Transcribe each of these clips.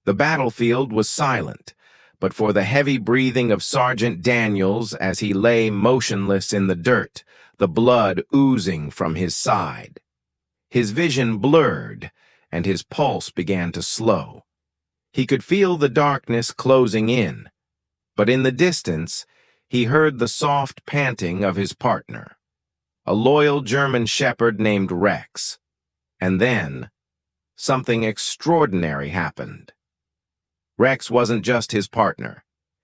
The battlefield was silent, but for the heavy breathing of Sergeant Daniels as he lay motionless in the dirt, the blood oozing from his side. His vision blurred, and his pulse began to slow. He could feel the darkness closing in, but in the distance, he heard the soft panting of his partner, a loyal German shepherd named Rex. And then, something extraordinary happened. Rex wasn't just his partner.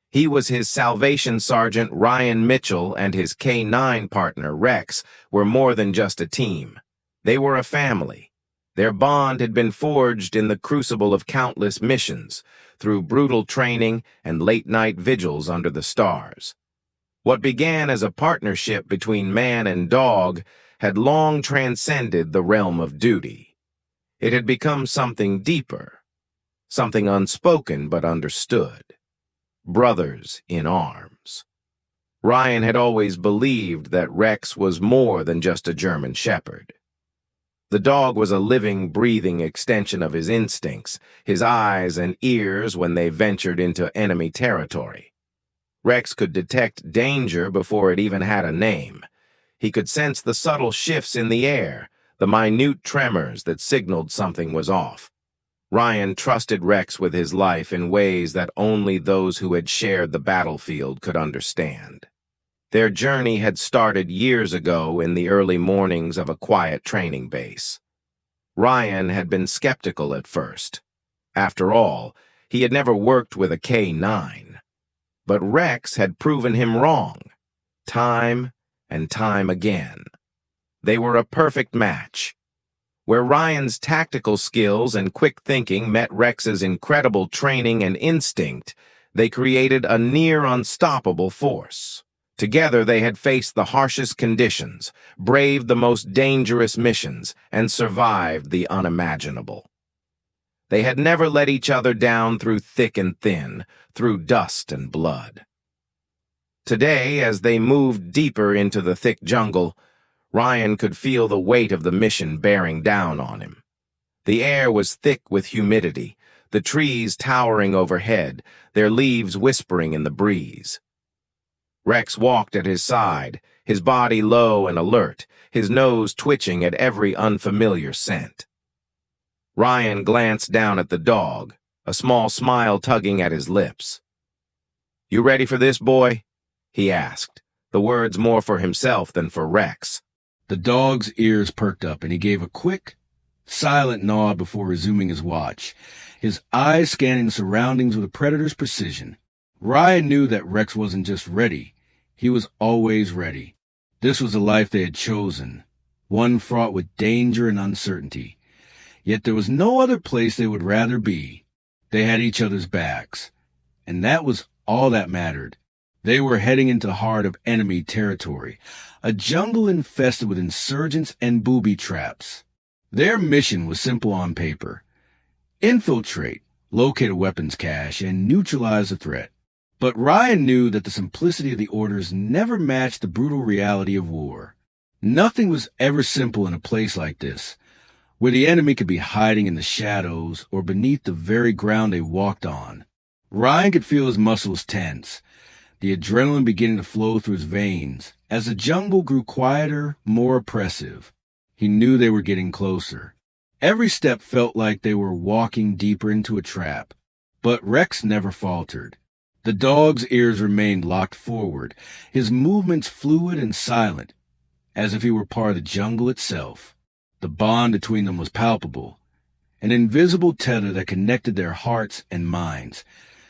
He was his Salvation Sergeant Ryan Mitchell, and his K-9 partner, Rex, were more than just a team. They were a family. Their bond had been forged in the crucible of countless missions, through brutal training and late-night vigils under the stars. What began as a partnership between man and dog had long transcended the realm of duty. It had become something deeper, something unspoken but understood. Brothers in arms. Ryan had always believed that Rex was more than just a German shepherd. The dog was a living, breathing extension of his instincts, his eyes and ears when they ventured into enemy territory. Rex could detect danger before it even had a name. He could sense the subtle shifts in the air, the minute tremors that signaled something was off. Ryan trusted Rex with his life in ways that only those who had shared the battlefield could understand. Their journey had started years ago in the early mornings of a quiet training base. Ryan had been skeptical at first. After all, he had never worked with a K-9. But Rex had proven him wrong, time and time again. They were a perfect match. Where Ryan's tactical skills and quick thinking met Rex's incredible training and instinct, they created a near-unstoppable force. Together they had faced the harshest conditions, braved the most dangerous missions, and survived the unimaginable. They had never let each other down through thick and thin, through dust and blood. Today, as they moved deeper into the thick jungle, Ryan could feel the weight of the mission bearing down on him. The air was thick with humidity, the trees towering overhead, their leaves whispering in the breeze. Rex walked at his side, his body low and alert, his nose twitching at every unfamiliar scent. Ryan glanced down at the dog, a small smile tugging at his lips. "You ready for this, boy?" he asked, the words more for himself than for Rex. The dog's ears perked up, and he gave a quick, silent nod before resuming his watch, his eyes scanning the surroundings with a predator's precision. Ryan knew that Rex wasn't just ready. He was always ready. This was the life they had chosen, one fraught with danger and uncertainty. Yet there was no other place they would rather be. They had each other's backs, and that was all that mattered. They were heading into the heart of enemy territory, a jungle infested with insurgents and booby traps. Their mission was simple on paper: infiltrate, locate a weapons cache, and neutralize the threat. But Ryan knew that the simplicity of the orders never matched the brutal reality of war. Nothing was ever simple in a place like this, where the enemy could be hiding in the shadows or beneath the very ground they walked on. Ryan could feel his muscles tense, the adrenaline beginning to flow through his veins. As the jungle grew quieter, more oppressive, he knew they were getting closer. Every step felt like they were walking deeper into a trap. But Rex never faltered. The dog's ears remained locked forward, his movements fluid and silent, as if he were part of the jungle itself. The bond between them was palpable, an invisible tether that connected their hearts and minds,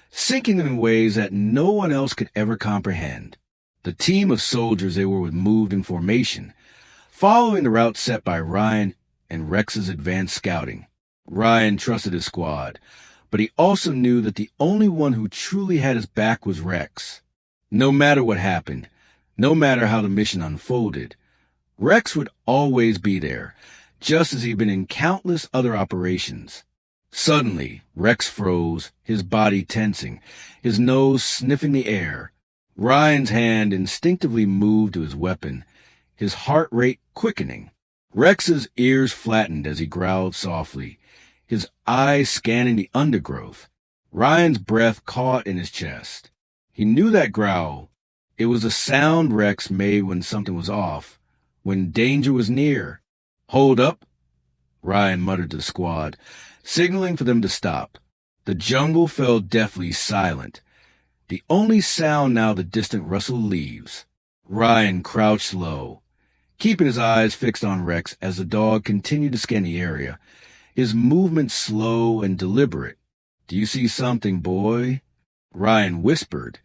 sinking them in ways that no one else could ever comprehend. The team of soldiers they were with moved in formation, following the route set by Ryan and Rex's advanced scouting. Ryan trusted his squad, but he also knew that the only one who truly had his back was Rex. No matter what happened, no matter how the mission unfolded, Rex would always be there, just as he'd been in countless other operations. Suddenly, Rex froze, his body tensing, his nose sniffing the air. Ryan's hand instinctively moved to his weapon, his heart rate quickening. Rex's ears flattened as he growled softly, his eyes scanning the undergrowth. Ryan's breath caught in his chest. He knew that growl. It was a sound Rex made when something was off, when danger was near. "Hold up," Ryan muttered to the squad, signaling for them to stop. The jungle fell deathly silent. The only sound now the distant rustle of leaves. Ryan crouched low, keeping his eyes fixed on Rex as the dog continued to scan the area, his movements slow and deliberate. "Do you see something, boy?" Ryan whispered,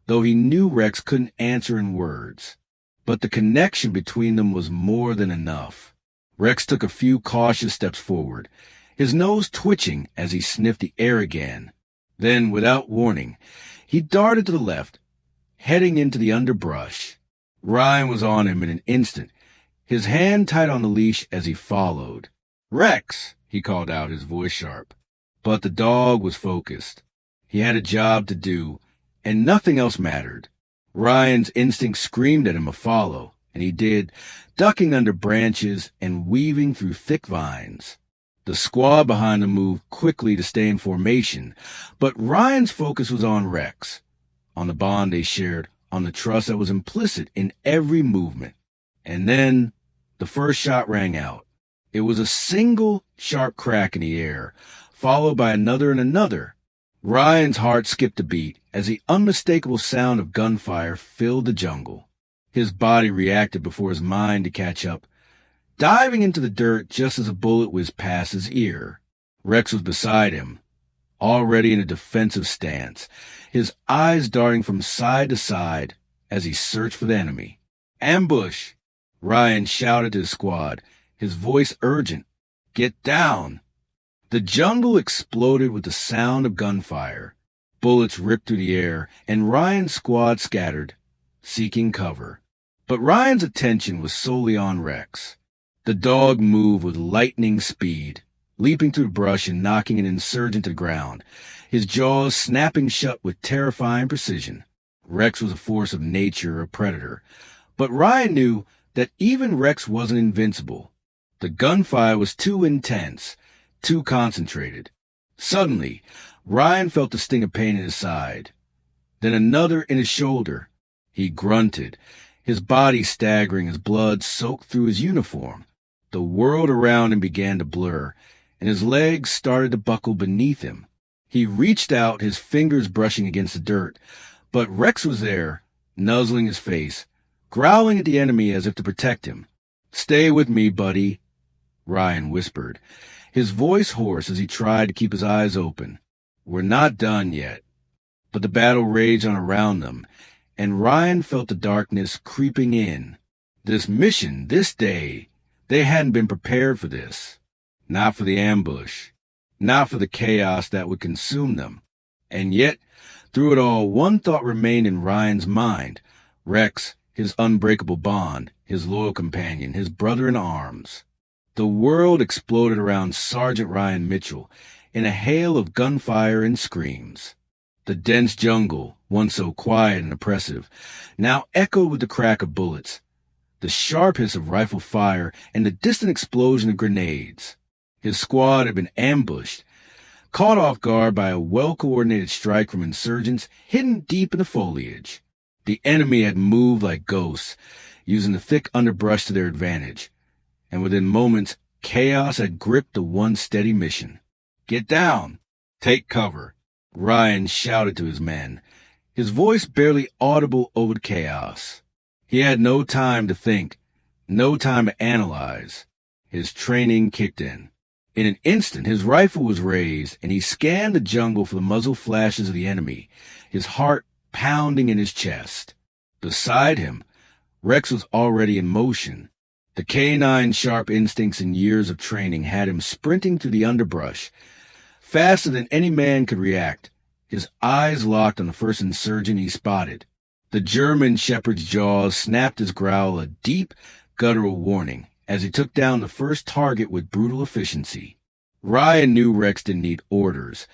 though he knew Rex couldn't answer in words. But the connection between them was more than enough. Rex took a few cautious steps forward, his nose twitching as he sniffed the air again. Then, without warning, he darted to the left, heading into the underbrush. Ryan was on him in an instant, his hand tight on the leash as he followed. "Rex!" he called out, his voice sharp. But the dog was focused. He had a job to do, and nothing else mattered. Ryan's instinct screamed at him to follow, and he did, ducking under branches and weaving through thick vines. The squad behind him moved quickly to stay in formation, but Ryan's focus was on Rex, on the bond they shared, on the trust that was implicit in every movement. And then the first shot rang out. It was a single sharp crack in the air, followed by another and another. Ryan's heart skipped a beat as the unmistakable sound of gunfire filled the jungle. His body reacted before his mind could catch up, diving into the dirt just as a bullet whizzed past his ear. Rex was beside him, already in a defensive stance, his eyes darting from side to side as he searched for the enemy. "Ambush!" Ryan shouted to his squad, his voice urgent. "Get down!" The jungle exploded with the sound of gunfire. Bullets ripped through the air, and Ryan's squad scattered, seeking cover. But Ryan's attention was solely on Rex. The dog moved with lightning speed, leaping through the brush and knocking an insurgent to the ground, his jaws snapping shut with terrifying precision. Rex was a force of nature, a predator. But Ryan knew that even Rex wasn't invincible. The gunfire was too intense, too concentrated. Suddenly, Ryan felt the sting of pain in his side, then another in his shoulder. He grunted, his body staggering as blood soaked through his uniform. The world around him began to blur, and his legs started to buckle beneath him. He reached out, his fingers brushing against the dirt, but Rex was there, nuzzling his face, growling at the enemy as if to protect him. "Stay with me, buddy," Ryan whispered, his voice hoarse as he tried to keep his eyes open. "We're not done yet." But the battle raged on around them, and Ryan felt the darkness creeping in. This mission, this day, they hadn't been prepared for this. Not for the ambush, not for the chaos that would consume them. And yet, through it all, one thought remained in Ryan's mind. Rex, his unbreakable bond, his loyal companion, his brother in arms. The world exploded around Sergeant Ryan Mitchell in a hail of gunfire and screams. The dense jungle, once so quiet and oppressive, now echoed with the crack of bullets, the sharp hiss of rifle fire, and the distant explosion of grenades. His squad had been ambushed, caught off guard by a well-coordinated strike from insurgents hidden deep in the foliage. The enemy had moved like ghosts, using the thick underbrush to their advantage, and within moments, chaos had gripped the one steady mission. "Get down! Take cover!" Ryan shouted to his men, his voice barely audible over the chaos. He had no time to think, no time to analyze. His training kicked in. In an instant, his rifle was raised, and he scanned the jungle for the muzzle flashes of the enemy, his heart pounding in his chest. Beside him, Rex was already in motion. The canine's sharp instincts and years of training had him sprinting through the underbrush, faster than any man could react, his eyes locked on the first insurgent he spotted. The German shepherd's jaws snapped his growl, a deep, guttural warning, as he took down the first target with brutal efficiency. Ryan knew Rex didn't need orders.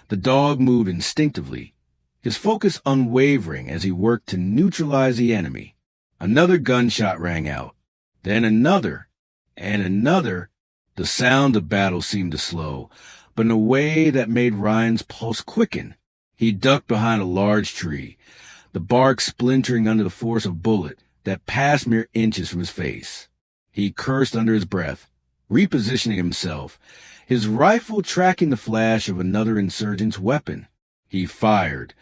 The dog moved instinctively, his focus unwavering as he worked to neutralize the enemy. Another gunshot rang out, then another, and another. The sound of battle seemed to slow, but in a way that made Ryan's pulse quicken. He ducked behind a large tree, the bark splintering under the force of a bullet that passed mere inches from his face. He cursed under his breath, repositioning himself, his rifle tracking the flash of another insurgent's weapon. He fired,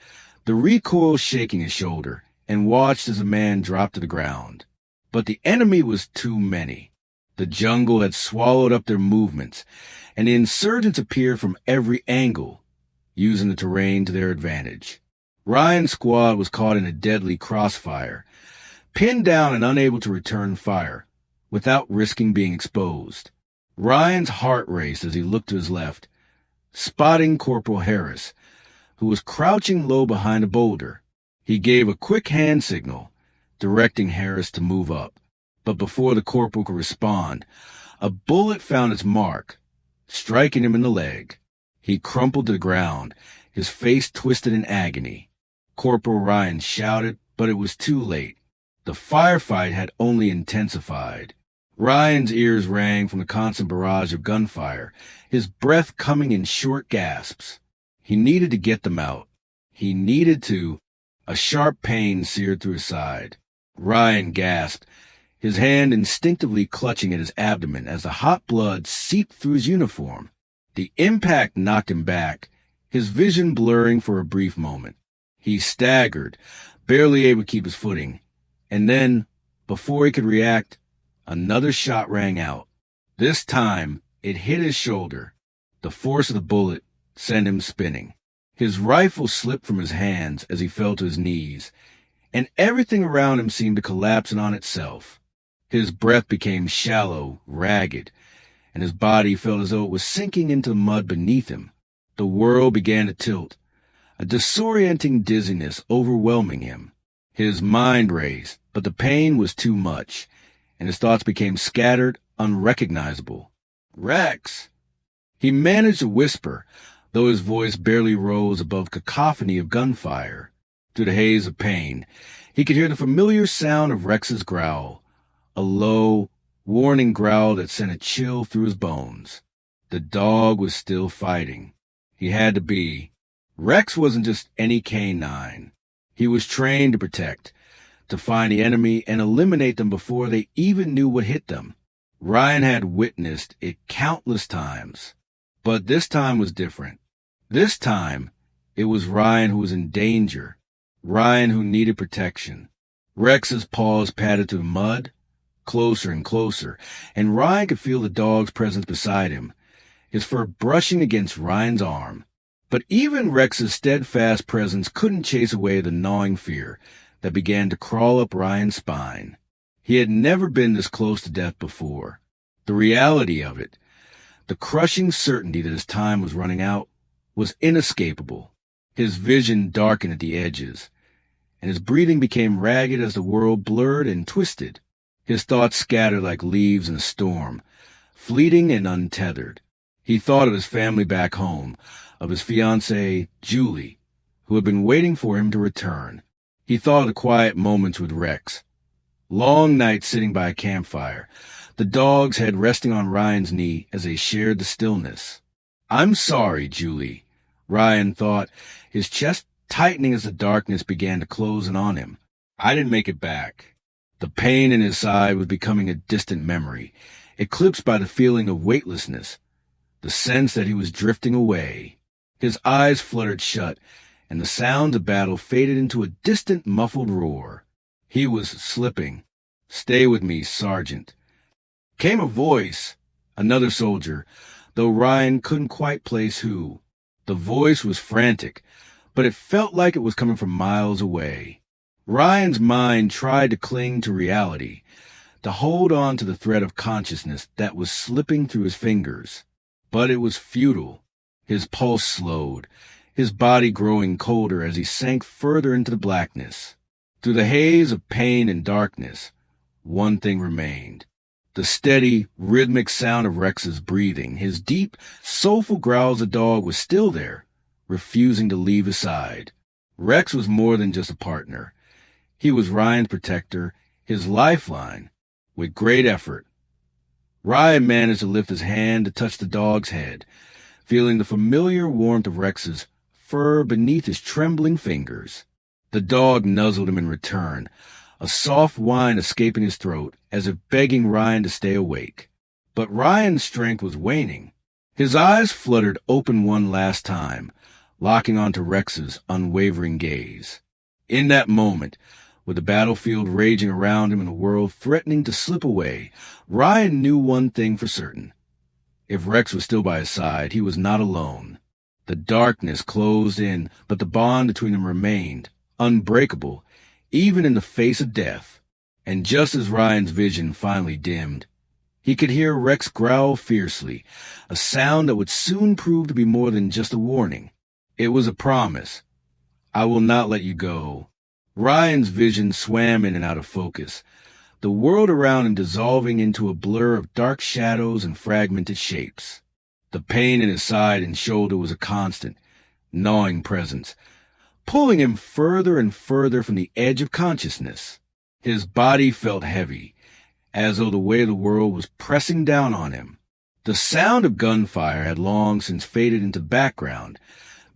the recoil shaking his shoulder, and watched as a man dropped to the ground. But the enemy was too many. The jungle had swallowed up their movements, and the insurgents appeared from every angle, using the terrain to their advantage. Ryan's squad was caught in a deadly crossfire, pinned down and unable to return fire, without risking being exposed. Ryan's heart raced as he looked to his left, spotting Corporal Harris, who was crouching low behind a boulder. He gave a quick hand signal, directing Harris to move up. But before the corporal could respond, a bullet found its mark, striking him in the leg. He crumpled to the ground, his face twisted in agony. Corporal Ryan shouted, but it was too late. The firefight had only intensified. Ryan's ears rang from the constant barrage of gunfire, his breath coming in short gasps. He needed to get them out. He needed to. A sharp pain seared through his side. Ryan gasped, his hand instinctively clutching at his abdomen as the hot blood seeped through his uniform. The impact knocked him back, his vision blurring for a brief moment. He staggered, barely able to keep his footing. And then, before he could react, another shot rang out. This time, it hit his shoulder. The force of the bullet sent him spinning. His rifle slipped from his hands as he fell to his knees, and everything around him seemed to collapse in on itself. His breath became shallow, ragged, and his body felt as though it was sinking into the mud beneath him. The world began to tilt, a disorienting dizziness overwhelming him. His mind raced, but the pain was too much, and his thoughts became scattered, unrecognizable. "Rex!" He managed to whisper, though his voice barely rose above cacophony of gunfire. Through the haze of pain, he could hear the familiar sound of Rex's growl, a low, warning growl that sent a chill through his bones. The dog was still fighting. He had to be. Rex wasn't just any canine. He was trained to protect, to find the enemy and eliminate them before they even knew what hit them. Ryan had witnessed it countless times. But this time was different. This time, it was Ryan who was in danger. Ryan who needed protection. Rex's paws padded through the mud, closer and closer, and Ryan could feel the dog's presence beside him, his fur brushing against Ryan's arm. But even Rex's steadfast presence couldn't chase away the gnawing fear that began to crawl up Ryan's spine. He had never been this close to death before. The reality of it, the crushing certainty that his time was running out, was inescapable. His vision darkened at the edges, and his breathing became ragged as the world blurred and twisted. His thoughts scattered like leaves in a storm, fleeting and untethered. He thought of his family back home, of his fiancée, Julie, who had been waiting for him to return. He thought of the quiet moments with Rex, long nights sitting by a campfire, the dog's head resting on Ryan's knee as they shared the stillness. "I'm sorry, Julie," Ryan thought, his chest tightening as the darkness began to close in on him. "I didn't make it back." The pain in his side was becoming a distant memory, eclipsed by the feeling of weightlessness, the sense that he was drifting away. His eyes fluttered shut, and the sounds of battle faded into a distant, muffled roar. He was slipping. "Stay with me, Sergeant." Came a voice, another soldier, though Ryan couldn't quite place who. The voice was frantic, but it felt like it was coming from miles away. Ryan's mind tried to cling to reality, to hold on to the thread of consciousness that was slipping through his fingers. But it was futile. His pulse slowed, his body growing colder as he sank further into the blackness. Through the haze of pain and darkness, one thing remained. The steady, rhythmic sound of Rex's breathing, his deep, soulful growl as a dog was still there, refusing to leave his side. Rex was more than just a partner. He was Ryan's protector, his lifeline. With great effort, Ryan managed to lift his hand to touch the dog's head, feeling the familiar warmth of Rex's fur beneath his trembling fingers. The dog nuzzled him in return, a soft whine escaping his throat as if begging Ryan to stay awake. But Ryan's strength was waning. His eyes fluttered open one last time, locking onto Rex's unwavering gaze. In that moment, with the battlefield raging around him and the world threatening to slip away, Ryan knew one thing for certain. If Rex was still by his side, he was not alone. The darkness closed in, but the bond between them remained, unbreakable, even in the face of death. And just as Ryan's vision finally dimmed, he could hear Rex growl fiercely, a sound that would soon prove to be more than just a warning. It was a promise. I will not let you go. Ryan's vision swam in and out of focus, the world around him dissolving into a blur of dark shadows and fragmented shapes. The pain in his side and shoulder was a constant, gnawing presence, pulling him further and further from the edge of consciousness. His body felt heavy, as though the weight of the world was pressing down on him. The sound of gunfire had long since faded into the background,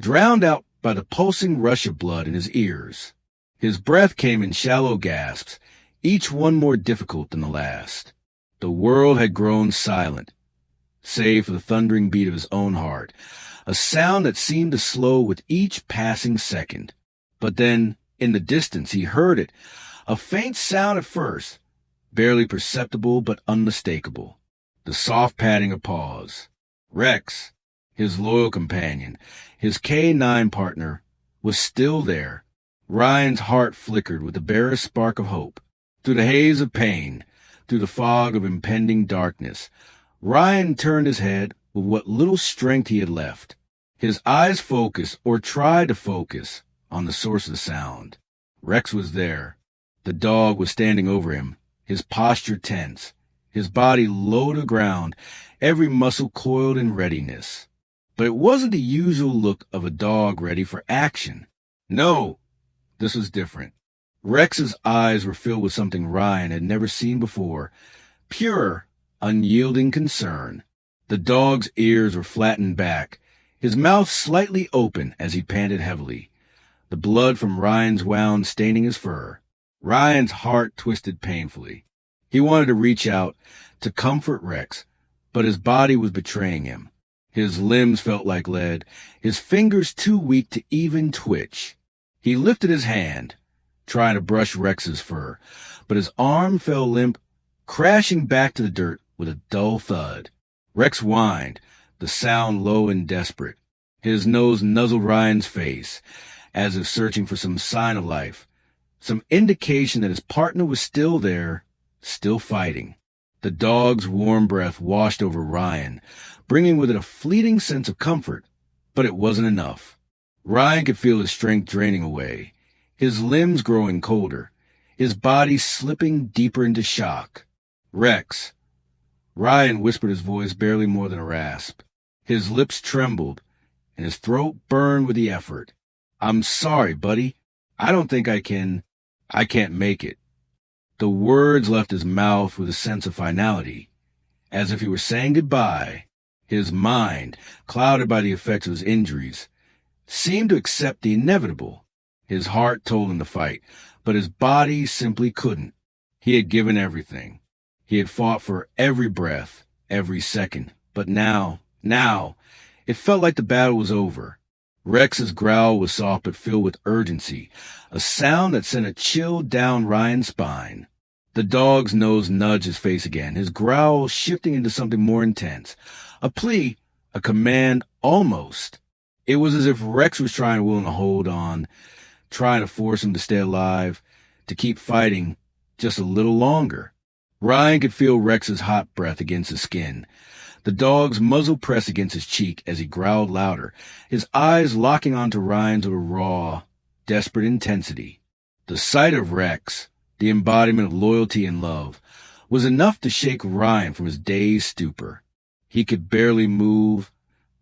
drowned out by the pulsing rush of blood in his ears. His breath came in shallow gasps, each one more difficult than the last. The world had grown silent, save for the thundering beat of his own heart, a sound that seemed to slow with each passing second. But then, in the distance, he heard it, a faint sound at first, barely perceptible but unmistakable, the soft padding of paws. Rex, his loyal companion, his K-9 partner, was still there. Ryan's heart flickered with the barest spark of hope. Through the haze of pain, through the fog of impending darkness, Ryan turned his head with what little strength he had left. His eyes focused, or tried to focus, on the source of the sound. Rex was there. The dog was standing over him, his posture tense, his body low to the ground, every muscle coiled in readiness. But it wasn't the usual look of a dog ready for action. No, this was different. Rex's eyes were filled with something Ryan had never seen before, pure, unyielding concern. The dog's ears were flattened back, his mouth slightly open as he panted heavily, the blood from Ryan's wound staining his fur. Ryan's heart twisted painfully. He wanted to reach out, to comfort Rex, but his body was betraying him. His limbs felt like lead, his fingers too weak to even twitch. He lifted his hand, trying to brush Rex's fur, but his arm fell limp, crashing back to the dirt with a dull thud. Rex whined, the sound low and desperate. His nose nuzzled Ryan's face, as if searching for some sign of life, some indication that his partner was still there, still fighting. The dog's warm breath washed over Ryan, bringing with it a fleeting sense of comfort, but it wasn't enough. Ryan could feel his strength draining away, his limbs growing colder, his body slipping deeper into shock. Rex. Ryan whispered, his voice barely more than a rasp. His lips trembled, and his throat burned with the effort. I'm sorry, buddy. I don't think I can't make it. The words left his mouth with a sense of finality, as if he were saying goodbye. His mind, clouded by the effects of his injuries, seemed to accept the inevitable. His heart told him to fight, but his body simply couldn't. He had given everything. He had fought for every breath, every second. But now, it felt like the battle was over. Rex's growl was soft but filled with urgency, a sound that sent a chill down Ryan's spine. The dog's nose nudged his face again, his growl shifting into something more intense. A plea, a command, almost. It was as if Rex was willing to hold on, trying to force him to stay alive, to keep fighting just a little longer. Ryan could feel Rex's hot breath against his skin, the dog's muzzle pressed against his cheek as he growled louder, his eyes locking onto Ryan's with a raw, desperate intensity. The sight of Rex, the embodiment of loyalty and love, was enough to shake Ryan from his dazed stupor. He could barely move,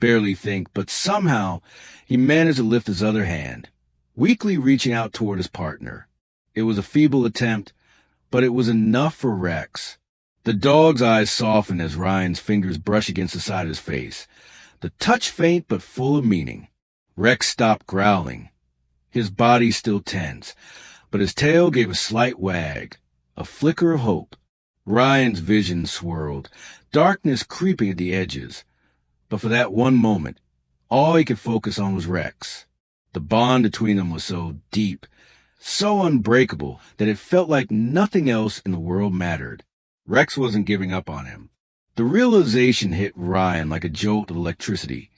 barely think, but somehow he managed to lift his other hand, weakly reaching out toward his partner. It was a feeble attempt, but it was enough for Rex. The dog's eyes softened as Ryan's fingers brushed against the side of his face, The touch faint but full of meaning. Rex stopped growling, his body still tense, but his tail gave a slight wag, a flicker of hope. Ryan's vision swirled, darkness creeping at the edges. But for that one moment, all he could focus on was Rex. The bond between them was so deep, so unbreakable, that it felt like nothing else in the world mattered. Rex wasn't giving up on him. The realization hit Ryan like a jolt of electricity,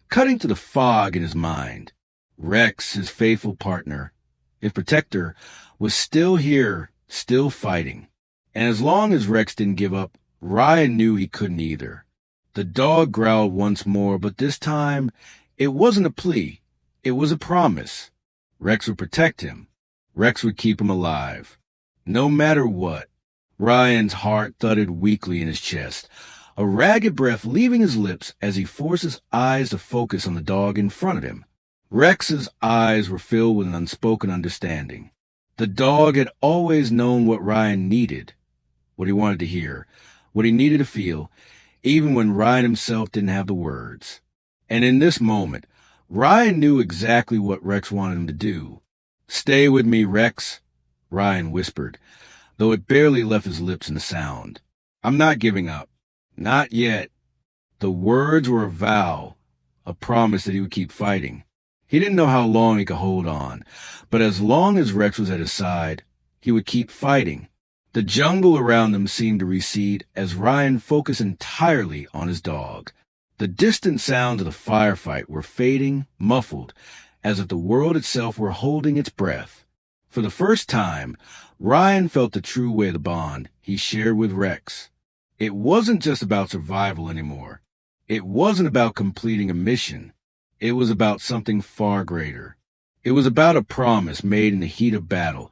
cutting to the fog in his mind. Rex, his faithful partner, his protector, was still here, still fighting. And as long as Rex didn't give up, Ryan knew he couldn't either. The dog growled once more, but this time it wasn't a plea. It was a promise. Rex would protect him. Rex would keep him alive. No matter what. Ryan's heart thudded weakly in his chest, a ragged breath leaving his lips as he forced his eyes to focus on the dog in front of him. Rex's eyes were filled with an unspoken understanding. The dog had always known what Ryan needed, what he wanted to hear, what he needed to feel, even when Ryan himself didn't have the words. And in this moment, Ryan knew exactly what Rex wanted him to do. "Stay with me, Rex," Ryan whispered, though it barely left his lips in the sound. "I'm not giving up. Not yet." The words were a vow, a promise that he would keep fighting. He didn't know how long he could hold on, but as long as Rex was at his side, he would keep fighting. The jungle around them seemed to recede as Ryan focused entirely on his dog. The distant sounds of the firefight were fading, muffled, as if the world itself were holding its breath. For the first time, Ryan felt the true weight of the bond he shared with Rex. It wasn't just about survival anymore. It wasn't about completing a mission. It was about something far greater. It was about a promise made in the heat of battle,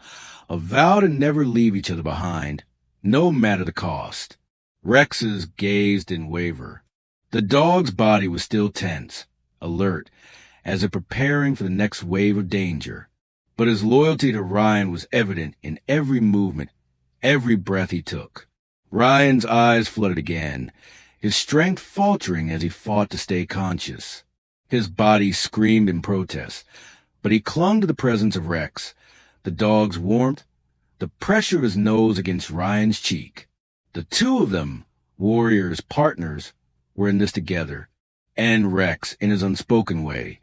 a vow to never leave each other behind, no matter the cost. Rex's gaze didn't waver. The dog's body was still tense, alert, as if preparing for the next wave of danger. But his loyalty to Ryan was evident in every movement, every breath he took. Ryan's eyes flooded again, his strength faltering as he fought to stay conscious. His body screamed in protest, but he clung to the presence of Rex, the dog's warmth, the pressure of his nose against Ryan's cheek. The two of them, warriors, partners, were in this together, and Rex, in his unspoken way,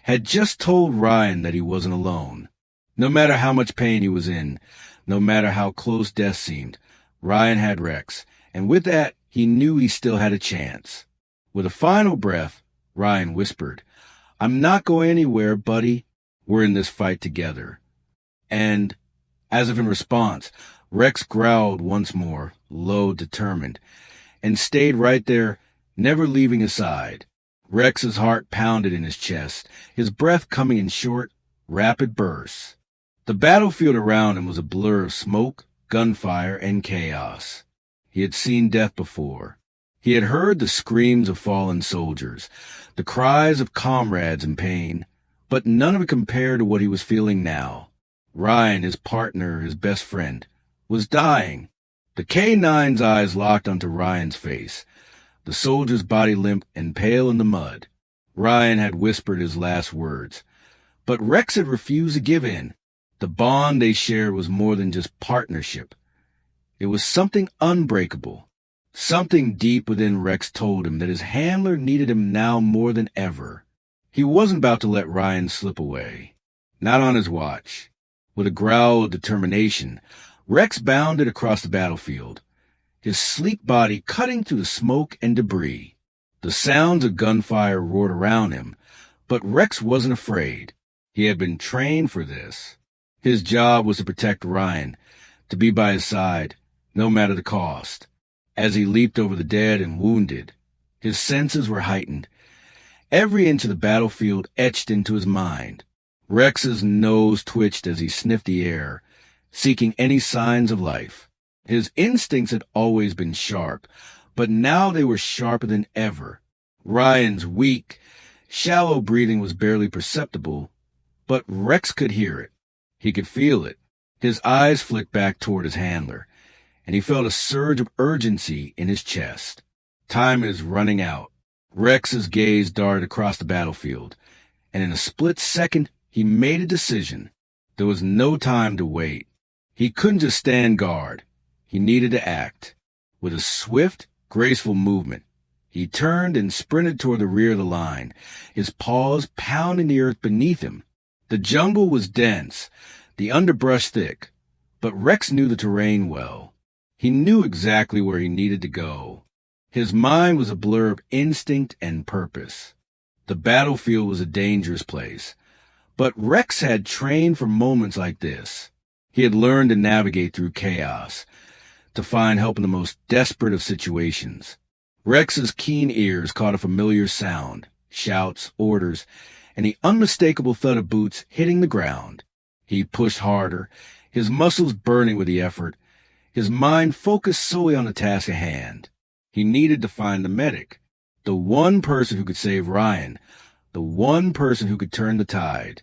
had just told Ryan that he wasn't alone. No matter how much pain he was in, no matter how close death seemed, Ryan had Rex, and with that, he knew he still had a chance. With a final breath, Ryan whispered, "I'm not going anywhere, buddy. We're in this fight together." And, as if in response, Rex growled once more, low, determined, and stayed right there, never leaving his side. Rex's heart pounded in his chest, his breath coming in short, rapid bursts. The battlefield around him was a blur of smoke, gunfire, and chaos. He had seen death before. He had heard the screams of fallen soldiers, the cries of comrades in pain, but none of it compared to what he was feeling now. Ryan, his partner, his best friend, was dying. The K-9's eyes locked onto Ryan's face, the soldier's body limp and pale in the mud. Ryan had whispered his last words, but Rex had refused to give in. The bond they shared was more than just partnership. It was something unbreakable. Something deep within Rex told him that his handler needed him now more than ever. He wasn't about to let Ryan slip away. Not on his watch. With a growl of determination, Rex bounded across the battlefield, his sleek body cutting through the smoke and debris. The sounds of gunfire roared around him, but Rex wasn't afraid. He had been trained for this. His job was to protect Ryan, to be by his side, no matter the cost. As he leaped over the dead and wounded, his senses were heightened. Every inch of the battlefield etched into his mind. Rex's nose twitched as he sniffed the air, seeking any signs of life. His instincts had always been sharp, but now they were sharper than ever. Ryan's weak, shallow breathing was barely perceptible, but Rex could hear it. He could feel it. His eyes flicked back toward his handler, and he felt a surge of urgency in his chest. Time is running out. Rex's gaze darted across the battlefield, and in a split second, he made a decision. There was no time to wait. He couldn't just stand guard. He needed to act. With a swift, graceful movement, he turned and sprinted toward the rear of the line, his paws pounding the earth beneath him. The jungle was dense, the underbrush thick, but Rex knew the terrain well. He knew exactly where he needed to go. His mind was a blur of instinct and purpose. The battlefield was a dangerous place, but Rex had trained for moments like this. He had learned to navigate through chaos, to find help in the most desperate of situations. Rex's keen ears caught a familiar sound, shouts, orders, and the unmistakable thud of boots hitting the ground. He pushed harder, his muscles burning with the effort, his mind focused solely on the task at hand. He needed to find the medic, the one person who could save Ryan, the one person who could turn the tide.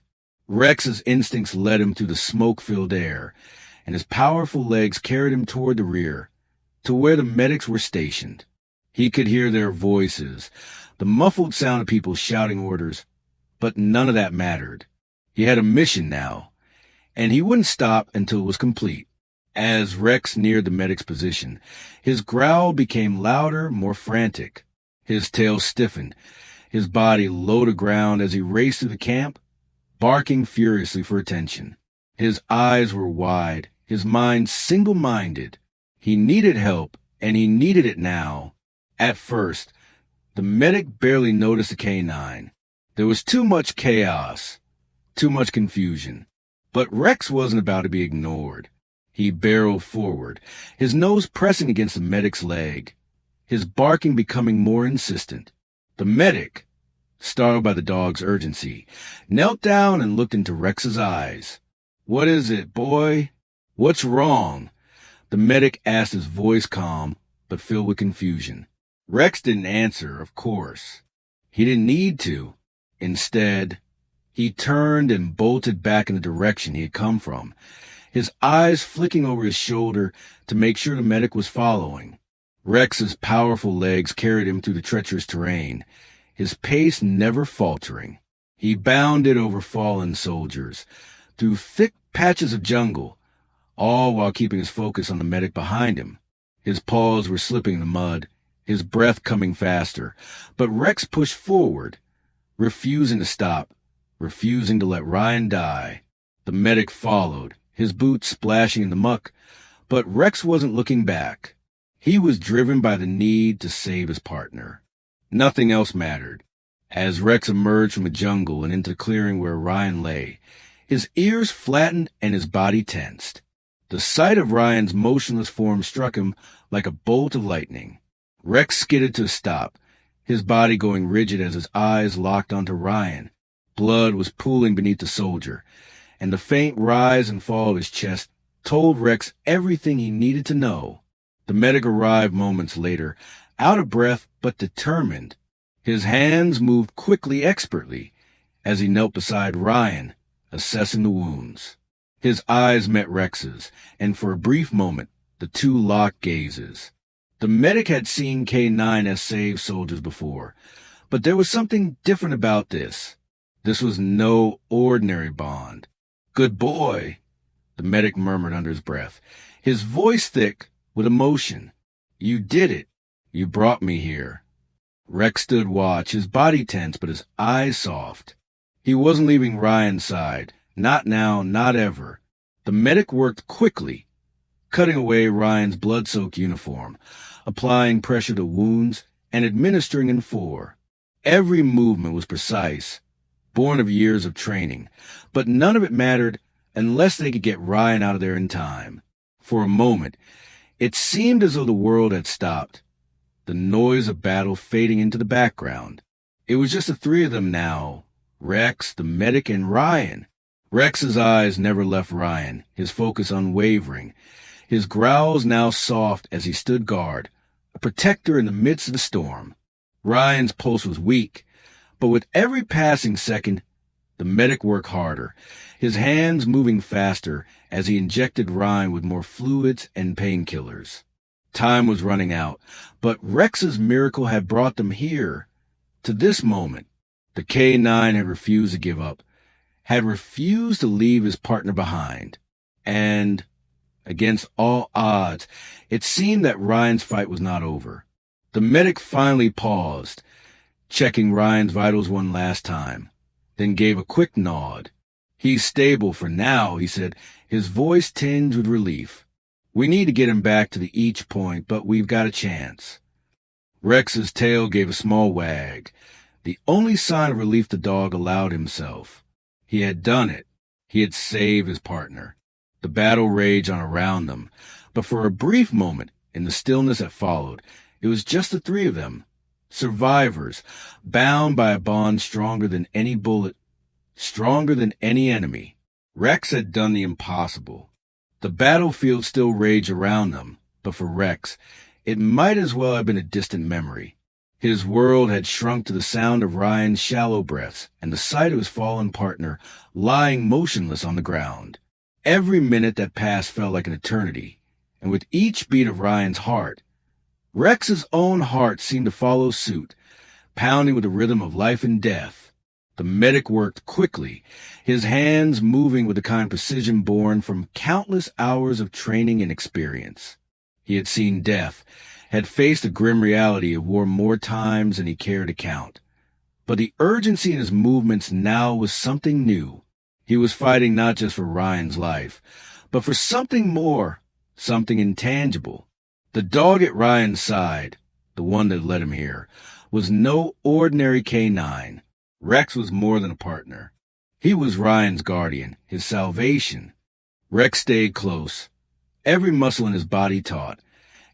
Rex's instincts led him through the smoke-filled air, and his powerful legs carried him toward the rear, to where the medics were stationed. He could hear their voices, the muffled sound of people shouting orders, but none of that mattered. He had a mission now, and he wouldn't stop until it was complete. As Rex neared the medic's position, his growl became louder, more frantic. His tail stiffened, his body low to ground as he raced through the camp, barking furiously for attention. His eyes were wide, his mind single-minded. He needed help, and he needed it now. At first, the medic barely noticed the K9. There was too much chaos, too much confusion. But Rex wasn't about to be ignored. He barreled forward, his nose pressing against the medic's leg, his barking becoming more insistent. The medic, startled by the dog's urgency, knelt down and looked into Rex's eyes. "What is it, boy? What's wrong?" The medic asked, his voice calm, but filled with confusion. Rex didn't answer, of course. He didn't need to. Instead, he turned and bolted back in the direction he had come from, his eyes flicking over his shoulder to make sure the medic was following. Rex's powerful legs carried him through the treacherous terrain, his pace never faltering. He bounded over fallen soldiers, through thick patches of jungle, all while keeping his focus on the medic behind him. His paws were slipping in the mud, his breath coming faster, but Rex pushed forward, refusing to stop, refusing to let Ryan die. The medic followed, his boots splashing in the muck, but Rex wasn't looking back. He was driven by the need to save his partner. Nothing else mattered. As Rex emerged from the jungle and into the clearing where Ryan lay, his ears flattened and his body tensed. The sight of Ryan's motionless form struck him like a bolt of lightning. Rex skidded to a stop, his body going rigid as his eyes locked onto Ryan. Blood was pooling beneath the soldier, and the faint rise and fall of his chest told Rex everything he needed to know. The medic arrived moments later, out of breath but determined. His hands moved quickly, expertly, as he knelt beside Ryan, assessing the wounds. His eyes met Rex's, and for a brief moment, the two locked gazes. The medic had seen K9 save soldiers before, but there was something different about this. This was no ordinary bond. "Good boy," the medic murmured under his breath, his voice thick with emotion. "You did it. You brought me here." Rex stood watch, his body tense but his eyes soft. He wasn't leaving Ryan's side. Not now, not ever. The medic worked quickly, cutting away Ryan's blood-soaked uniform, applying pressure to wounds, and administering N4. Every movement was precise, born of years of training, but none of it mattered unless they could get Ryan out of there in time. For a moment, it seemed as though the world had stopped, the noise of battle fading into the background. It was just the three of them now, Rex, the medic, and Ryan. Rex's eyes never left Ryan, his focus unwavering, his growls now soft as he stood guard, a protector in the midst of the storm. Ryan's pulse was weak, but with every passing second, the medic worked harder, his hands moving faster as he injected Ryan with more fluids and painkillers. Time was running out, but Rex's miracle had brought them here, To this moment, the K-9 had refused to give up, had refused to leave his partner behind. And, against all odds, it seemed that Ryan's fight was not over. The medic finally paused, checking Ryan's vitals one last time, then gave a quick nod. "He's stable for now," he said, his voice tinged with relief. "We need to get him back to the Each Point, but we've got a chance." Rex's tail gave a small wag, the only sign of relief the dog allowed himself. He had done it. He had saved his partner. The battle raged on around them, but for a brief moment, in the stillness that followed, it was just the three of them, survivors, bound by a bond stronger than any bullet, stronger than any enemy. Rex had done the impossible. The battlefield still raged around them, but for Rex, it might as well have been a distant memory. His world had shrunk to the sound of Ryan's shallow breaths and the sight of his fallen partner lying motionless on the ground. Every minute that passed felt like an eternity, and with each beat of Ryan's heart, Rex's own heart seemed to follow suit, pounding with the rhythm of life and death. The medic worked quickly, his hands moving with the kind of precision born from countless hours of training and experience. He had seen death, had faced the grim reality of war more times than he cared to count. But the urgency in his movements now was something new. He was fighting not just for Ryan's life, but for something more, something intangible. The dog at Ryan's side, the one that led him here, was no ordinary K-9. Rex was more than a partner. He was Ryan's guardian, his salvation. Rex stayed close, every muscle in his body taut,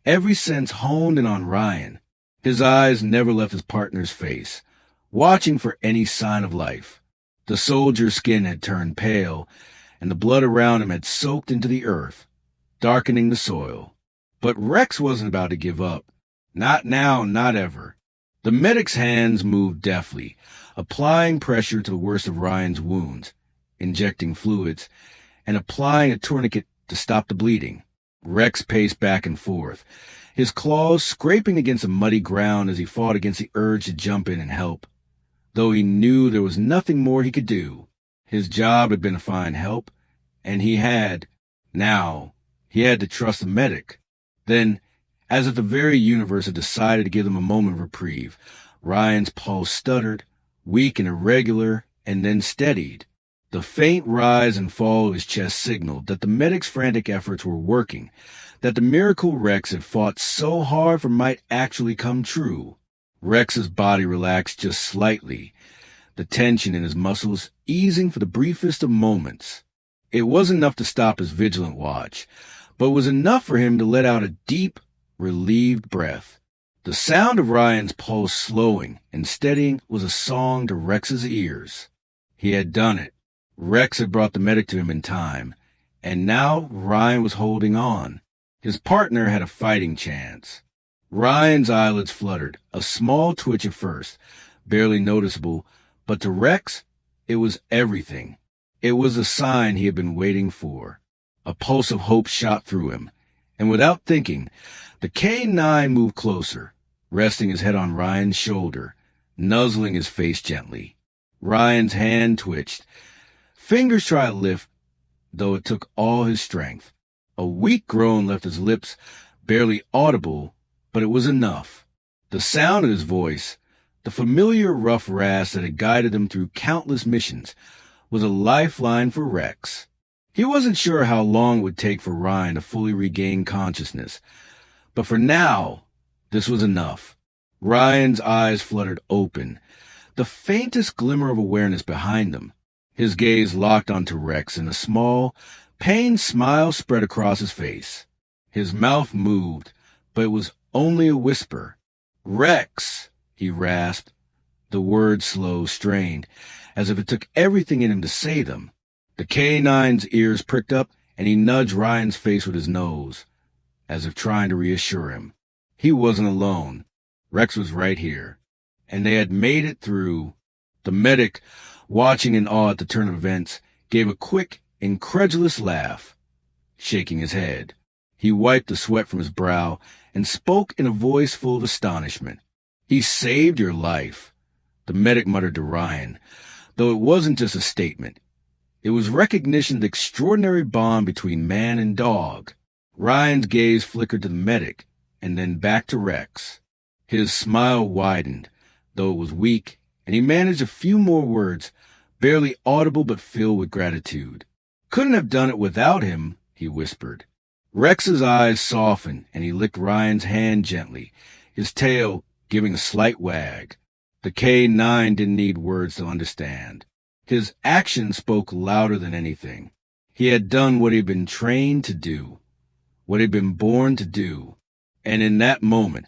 every sense honed in on Ryan. His eyes never left his partner's face, watching for any sign of life. The soldier's skin had turned pale, and the blood around him had soaked into the earth, darkening the soil. But Rex wasn't about to give up. Not now, not ever. The medic's hands moved deftly, applying pressure to the worst of Ryan's wounds, injecting fluids, and applying a tourniquet to stop the bleeding. Rex paced back and forth, his claws scraping against the muddy ground as he fought against the urge to jump in and help. Though he knew there was nothing more he could do, his job had been to find help, and he had to trust the medic. Then, as if the very universe had decided to give them a moment of reprieve, Ryan's pulse stuttered, weak and irregular, and then steadied. The faint rise and fall of his chest signaled that the medic's frantic efforts were working, that the miracle Rex had fought so hard for might actually come true. Rex's body relaxed just slightly, the tension in his muscles easing for the briefest of moments. It wasn't enough to stop his vigilant watch, but was enough for him to let out a deep, relieved breath. The sound of Ryan's pulse slowing and steadying was a song to Rex's ears. He had done it. Rex had brought the medic to him in time, and now Ryan was holding on. His partner had a fighting chance. Ryan's eyelids fluttered, a small twitch at first, barely noticeable, but to Rex, it was everything. It was the sign he had been waiting for. A pulse of hope shot through him, and without thinking, the K-9 moved closer, resting his head on Ryan's shoulder, nuzzling his face gently. Ryan's hand twitched. Fingers tried to lift, though it took all his strength. A weak groan left his lips, barely audible, but it was enough. The sound of his voice, the familiar rough rasp that had guided him through countless missions, was a lifeline for Rex. He wasn't sure how long it would take for Ryan to fully regain consciousness, but for now, this was enough. Ryan's eyes fluttered open, the faintest glimmer of awareness behind them. His gaze locked onto Rex, and a small, pained smile spread across his face. His mouth moved, but it was only a whisper. "Rex," he rasped, the words slow, strained, as if it took everything in him to say them. The K-9's ears pricked up, and he nudged Ryan's face with his nose, as if trying to reassure him. He wasn't alone. Rex was right here, and they had made it through. The medic, watching in awe at the turn of events, gave a quick, incredulous laugh, shaking his head. He wiped the sweat from his brow and spoke in a voice full of astonishment. "He saved your life. the medic muttered to Ryan, though it wasn't just a statement. It was recognition of the extraordinary bond between man and dog. Ryan's gaze flickered to the medic, and then back to Rex. His smile widened, though it was weak, and he managed a few more words, barely audible but filled with gratitude. "Couldn't have done it without him," he whispered. Rex's eyes softened, and he licked Ryan's hand gently, his tail giving a slight wag. The K-9 didn't need words to understand. His actions spoke louder than anything. He had done what he'd been trained to do, what he'd been born to do, and in that moment,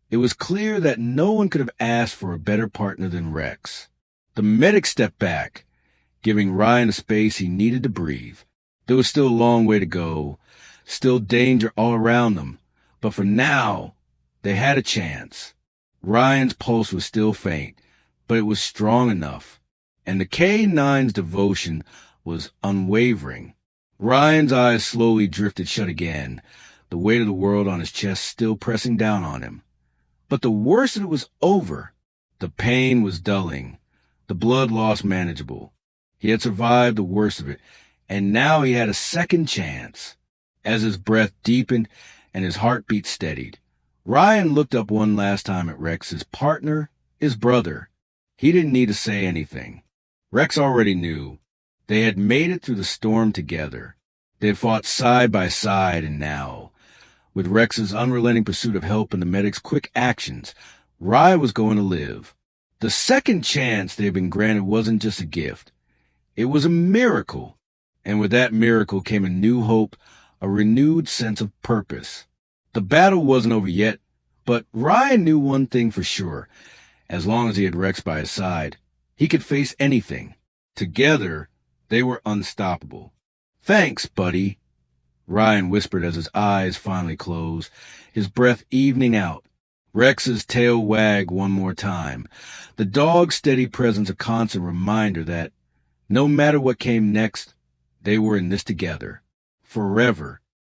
it was clear that no one could have asked for a better partner than Rex. The medic stepped back, giving Ryan the space he needed to breathe. There was still a long way to go, still danger all around them, but for now, they had a chance. Ryan's pulse was still faint, but it was strong enough, and the K-9's devotion was unwavering. Ryan's eyes slowly drifted shut again, the weight of the world on his chest still pressing down on him. But the worst of it was over. The pain was dulling, the blood loss manageable. He had survived the worst of it, and now he had a second chance. As his breath deepened and his heartbeat steadied, Ryan looked up one last time at Rex, his partner, his brother. He didn't need to say anything. Rex already knew. They had made it through the storm together. They had fought side by side, and now, with Rex's unrelenting pursuit of help and the medic's quick actions, Ryan was going to live. The second chance they had been granted wasn't just a gift. It was a miracle. And with that miracle came a new hope, a renewed sense of purpose. The battle wasn't over yet, but Ryan knew one thing for sure. As long as he had Rex by his side, he could face anything. Together, they were unstoppable. "Thanks, buddy," Ryan whispered as his eyes finally closed, his breath evening out. Rex's tail wagged one more time, the dog's steady presence a constant reminder that, no matter what came next, they were in this together, forever.